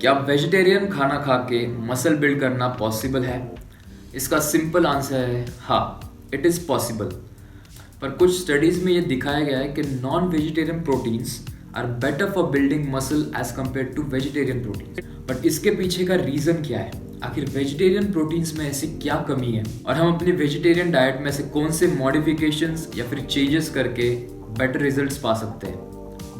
क्या वेजिटेरियन खाना खा के मसल बिल्ड करना पॉसिबल है? इसका सिंपल आंसर है हाँ, इट इज़ पॉसिबल। पर कुछ स्टडीज़ में ये दिखाया गया है कि non vegetarian proteins are better for building muscle as compared to vegetarian proteins. But इसके पीछे का रीज़न क्या है? आखिर वेजिटेरियन प्रोटीन्स में ऐसी क्या कमी है और हम अपनी वेजिटेरियन डाइट में से कौन से मॉडिफिकेशंस या फिर चेंजेस करके बेटर रिजल्ट्स पा सकते हैं,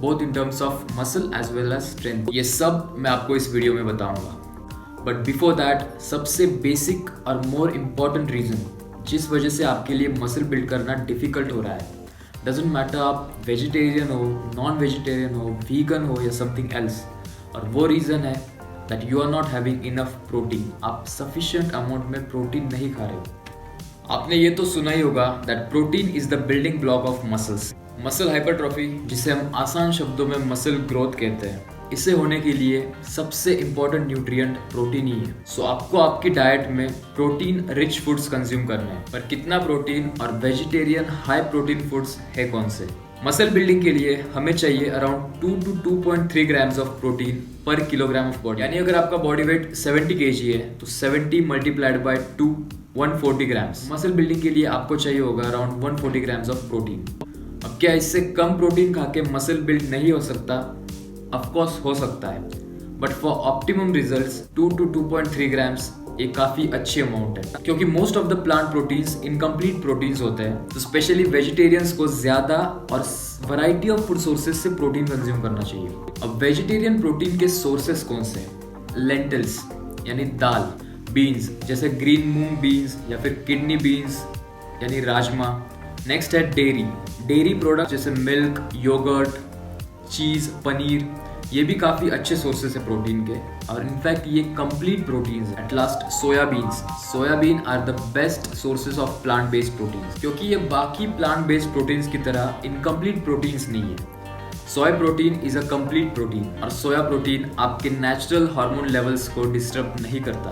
both in terms of muscle as well as strength. ये सब मैं आपको इस वीडियो में बताऊंगा। बट बिफोर दैट, सबसे बेसिक और मोर इम्पॉर्टेंट रीज़न जिस वजह से आपके लिए मसल बिल्ड करना डिफिकल्ट हो रहा है, डजेंट मैटर आप वेजिटेरियन हो, नॉन वेजिटेरियन हो, वीगन हो या समथिंग एल्स, और वो रीज़न है that you are not having enough protein. आप सफिशिएंट अमाउंट में प्रोटीन नहीं खा रहे हो। आपने ये तो सुना ही होगा that protein is the building block of muscles. Muscle hypertrophy, जिसे हम आसान शब्दों में मसल ग्रोथ कहते हैं, इसे होने के लिए सबसे इंपॉर्टेंट न्यूट्रिएंट प्रोटीन ही है। सो आपको आपकी डाइट में प्रोटीन रिच फूड्स कंज्यूम करने हैं। पर कितना प्रोटीन और वेजिटेरियन हाई प्रोटीन फूड्स है कौन से? मसल बिल्डिंग के लिए हमें चाहिए around 2 to 2.3 grams of protein पर किलोग्राम ऑफ बॉडी। यानी अगर आपका बॉडी वेट 70 kg है तो 70 multiplied by 2, 140 grams. Muscle building के लिए आपको चाहिए होगा अराउंड 140 ग्राम्स ऑफ प्रोटीन। अब क्या इससे कम प्रोटीन खा के मसल बिल्ड नहीं हो सकता? ऑफ कोर्स हो सकता है, but for optimum results 2 to 2.3 grams एक काफ़ी अच्छी अमाउंट है, क्योंकि most of the plant proteins incomplete proteins होते हैं। तो स्पेशली वेजिटेरियंस को ज़्यादा और वैरायटी ऑफ फूड सोर्सेज से प्रोटीन कंज्यूम करना चाहिए। अब वेजिटेरियन प्रोटीन के सोर्सेज कौन से हैं? लेंटिल्स यानी दाल, बीन्स जैसे ग्रीन मूंग बीन्स या फिर किडनी बीन्स यानी राजमा। नेक्स्ट है डेयरी प्रोडक्ट जैसे मिल्क, योगर्ट, चीज़, पनीर। ये भी काफ़ी अच्छे सोर्सेस है प्रोटीन के, और इनफैक्ट ये कंप्लीट प्रोटीन्स है। At last soybean are the best sources of plant based proteins, क्योंकि ये बाकी प्लांट बेस्ड प्रोटीन्स की तरह इनकम्प्लीट प्रोटीन्स नहीं है। Soya protein is a complete protein, और सोया प्रोटीन आपके नेचुरल हार्मोन लेवल्स को डिस्टर्ब नहीं करता।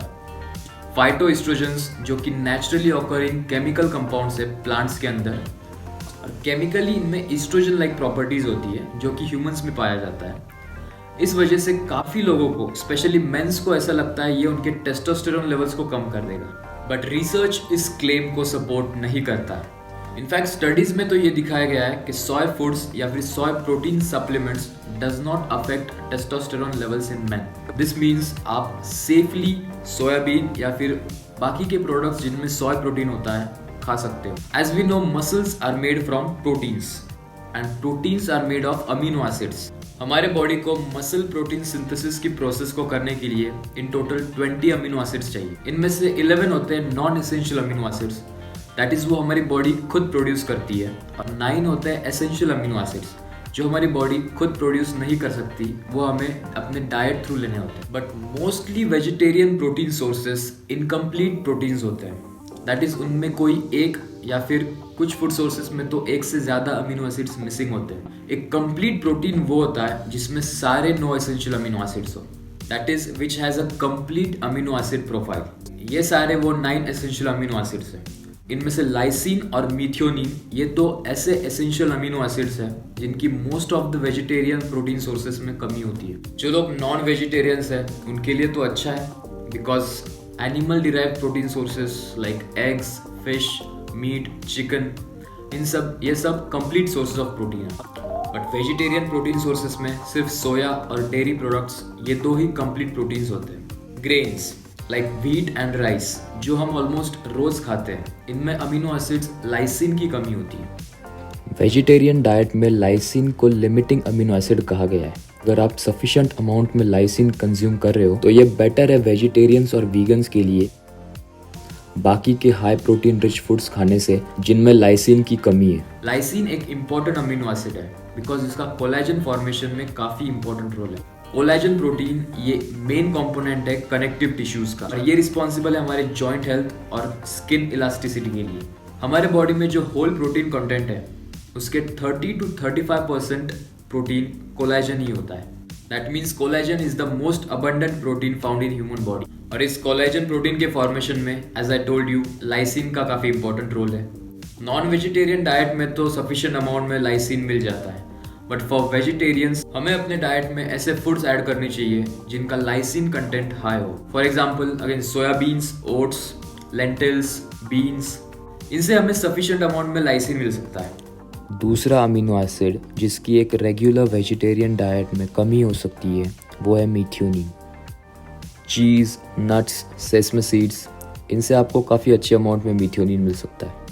फाइटोएस्ट्रोजेंस, जो कि नेचुरली ऑकरिंग केमिकल कंपाउंड्स है प्लांट्स के अंदर, और केमिकली इनमें ईस्ट्रोजन लाइक प्रॉपर्टीज होती है जो कि ह्यूमंस में पाया जाता है। इस वजह से काफ़ी लोगों को, स्पेशली मेंस को, ऐसा लगता है ये उनके टेस्टोस्टेरोन लेवल्स को कम कर देगा। बट रिसर्च इस क्लेम को सपोर्ट नहीं करता। इनफैक्ट स्टडीज में तो ये दिखाया गया है कि सोय फूड्स या फिर सोय protein supplements does not affect testosterone levels in main. This means आप सेफली सोयाबीन या फिर बाकी के प्रोडक्ट्स जिनमें सोय प्रोटीन होता है खा सकते हो। As we know, muscles are made from proteins and proteins are made of amino acids. हमारे बॉडी को मसल प्रोटीन सिंथेसिस की प्रोसेस को करने के लिए इन टोटल 20 अमीनो एसिड्स चाहिए। इनमें से 11 होते हैं non essential amino acids, that is वो हमारी बॉडी खुद प्रोड्यूस करती है, और 9 होते हैं एसेंशियल अमीनो एसिड्स जो हमारी बॉडी खुद प्रोड्यूस नहीं कर सकती, वो हमें अपने डाइट थ्रू लेने होते हैं। But mostly vegetarian protein sources incomplete proteins होते हैं, दैट इज उनमें कोई एक या फिर कुछ फूड सोर्सेस में तो एक से ज़्यादा अमीनो एसिड्स मिसिंग होते हैं। एक कंप्लीट प्रोटीन वो होता है जिसमें सारे नो एसेंशियल अमीनो एसिड्स हो, that is which has a complete amino acid profile. ये सारे वो 9 एसेंशियल अमीनो एसिड्स हैं। इनमें से लाइसिन और मीथियोनिन, ये तो ऐसे एसेंशियल अमीनो एसिड्स हैं जिनकी most of the vegetarian protein sources में कमी होती है। जो लोग नॉन वेजिटेरियंस हैं उनके लिए तो अच्छा है, because animal derived protein sources like eggs, fish, meat, chicken, ये सब कंप्लीट सोर्सेज ऑफ प्रोटीन है। बट वेजिटेरियन प्रोटीन सोर्सेस में सिर्फ सोया और डेयरी प्रोडक्ट्स, ये दो ही कंप्लीट प्रोटीन्स होते हैं। Grains like wheat and rice, जो हम ऑलमोस्ट रोज खाते हैं, इनमें अमीनो एसिड्स लाइसिन की कमी होती है। वेजिटेरियन डाइट में लाइसिन को लिमिटिंग अमीनो एसिड कहा गया है। अगर आप सफिशिएंट अमाउंट में लाइसिन कंज्यूम कर रहे हो तो ये बेटर है वेजिटेरियंस और वीगन्स के लिए बाकी के हाई प्रोटीन रिच फूड्स खाने से जिनमें लाइसिन की कमी है। लाइसिन एक इम्पॉर्टेंट अमीनो एसिड है बिकॉज इसका कोलेजन फॉर्मेशन में काफ़ी इंपॉर्टेंट रोल है। कोलेजन प्रोटीन ये मेन कंपोनेंट है कनेक्टिव टिश्यूज का, और ये रिस्पॉन्सिबल है हमारे जॉइंट हेल्थ और स्किन इलास्टिसिटी के लिए। हमारे बॉडी में जो होल प्रोटीन कंटेंट है उसके 30 to 35% प्रोटीन कोलेजन ही होता है। That means collagen is the most abundant protein found in human body, और इस कोलेजन प्रोटीन के फॉर्मेशन में, as I told you, lysine का काफ़ी इंपॉर्टेंट रोल है। नॉन वेजिटेरियन डाइट में तो सफिशिएंट अमाउंट में लाइसिन मिल जाता है, बट फॉर वेजिटेरियंस हमें अपने डाइट में ऐसे फूड्स ऐड करनी चाहिए जिनका लाइसिन कंटेंट हाई हो। For example again soya beans, oats, lentils, beans, इनसे हमें सफिशिएंट अमाउंट में लाइसिन मिल सकता है। दूसरा अमीनो एसिड जिसकी एक रेगुलर वेजिटेरियन डाइट में कमी हो सकती है वो है मीथियोनिन। चीज़, नट्स, सेसमे सीड्स, इनसे आपको काफ़ी अच्छे अमाउंट में मीथियोनिन मिल सकता है।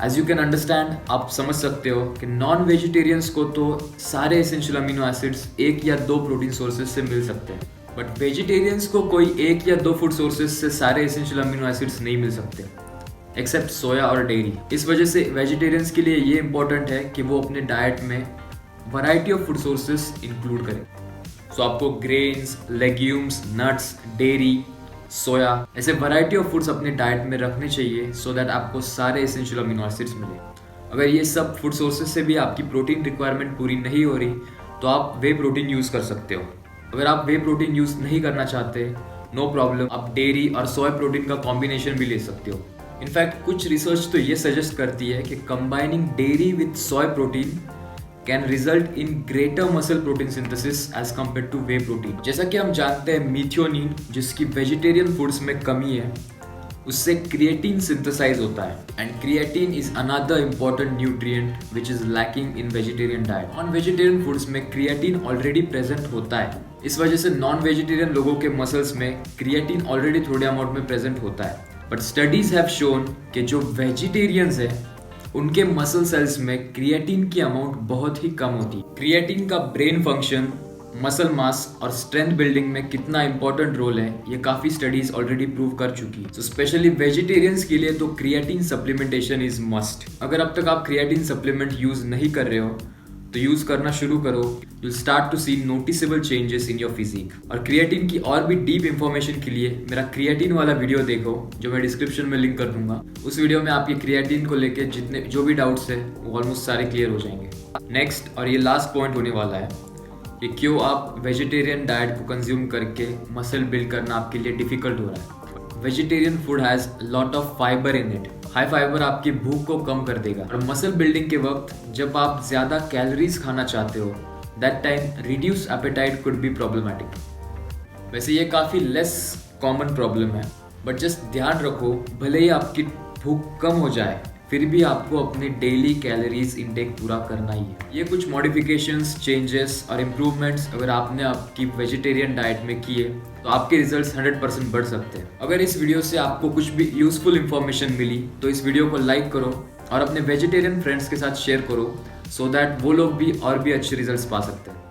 एज यू कैन अंडरस्टैंड, आप समझ सकते हो कि नॉन वेजिटेरियंस को तो सारे एसेंशियल अमीनो एसिड्स 1 या 2 प्रोटीन सोर्सेज से मिल सकते हैं, बट वेजिटेरियंस को कोई 1 या 2 फूड सोर्सेज से सारे एसेंशियल अमीनो एसिड्स नहीं मिल सकते एक्सेप्ट सोया और डेयरी। इस वजह से वेजिटेरियंस के लिए ये इंपॉर्टेंट है कि वो अपने डाइट में variety of food sources include करें। सो आपको ग्रेन्स, लेग्यूम्स, नट्स, डेयरी, सोया ऐसे वैरायटी ऑफ फूड्स अपने डाइट में रखने चाहिए सो दैट आपको सारे एसेंशियल अमीनो एसिड्स मिले। अगर ये सब फूड सोर्सेज से भी आपकी प्रोटीन रिक्वायरमेंट पूरी नहीं हो रही तो आप वे प्रोटीन यूज़ कर सकते हो। अगर आप वे प्रोटीन यूज़ नहीं करना चाहते, नो प्रॉब्लम, आप डेयरी और सोया प्रोटीन का कॉम्बिनेशन भी ले सकते हो। इनफैक्ट कुछ रिसर्च तो ये सजेस्ट करती है कि combining dairy with soya protein can result in greater muscle protein synthesis as compared to whey protein. जैसा कि हम जानते हैं मीथियोनिन जिसकी वेजिटेरियन फूड्स में कमी है, उससे क्रिएटिन सिंथेसाइज होता है and creatine is another important nutrient which is lacking in vegetarian diet. Non vegetarian foods में क्रिएटिन ऑलरेडी प्रेजेंट होता है, इस वजह से नॉन वेजिटेरियन लोगों के मसल्स में क्रिएटिन ऑलरेडी थोड़े अमाउंट में प्रेजेंट होता है। बट स्टडीज हैव शोन कि जो वेजिटेरियंस है उनके मसल सेल्स में क्रिएटिन की अमाउंट बहुत ही कम होती है। क्रिएटिन का ब्रेन फंक्शन, मसल मास और स्ट्रेंथ बिल्डिंग में कितना इंपॉर्टेंट रोल है ये काफ़ी स्टडीज ऑलरेडी प्रूव कर चुकी है। सो स्पेशली वेजिटेरियंस के लिए तो क्रिएटिन सप्लीमेंटेशन इज मस्ट। अगर अब तक आप क्रिएटिन सप्लीमेंट यूज नहीं कर रहे हो तो यूज करना शुरू करो, you start to see noticeable changes in your physique. और क्रिएटिन की और भी डीप इंफॉर्मेशन के लिए मेरा क्रिएटिन वाला वीडियो देखो जो मैं डिस्क्रिप्शन में लिंक कर दूंगा। उस वीडियो में आपके क्रिएटिन को लेके जितने जो भी डाउट्स है वो ऑलमोस्ट सारे क्लियर हो जाएंगे। नेक्स्ट और ये लास्ट पॉइंट होने वाला है कि क्यों आप वेजिटेरियन डाइट को कंज्यूम करके मसल बिल्ड करना आपके लिए डिफिकल्ट हो रहा है। Vegetarian food has lot of fibre in it. High fibre आपकी भूख को कम कर देगा और मसल बिल्डिंग के वक्त जब आप ज्यादा कैलोरीज खाना चाहते हो, that time reduce appetite could be problematic. वैसे ये काफ़ी लेस कॉमन प्रॉब्लम है, बट जस्ट ध्यान रखो भले ही आपकी भूख कम हो जाए फिर भी आपको अपनी डेली कैलोरीज इनटेक पूरा करना ही है। ये कुछ मॉडिफिकेशंस, चेंजेस और इम्प्रूवमेंट्स अगर आपने आपकी वेजिटेरियन डाइट में किए तो आपके रिजल्ट्स 100% बढ़ सकते हैं। अगर इस वीडियो से आपको कुछ भी यूजफुल इंफॉर्मेशन मिली तो इस वीडियो को लाइक करो और अपने वेजिटेरियन फ्रेंड्स के साथ शेयर करो सो दैट वो लोग भी और भी अच्छे रिजल्ट्स पा सकते हैं।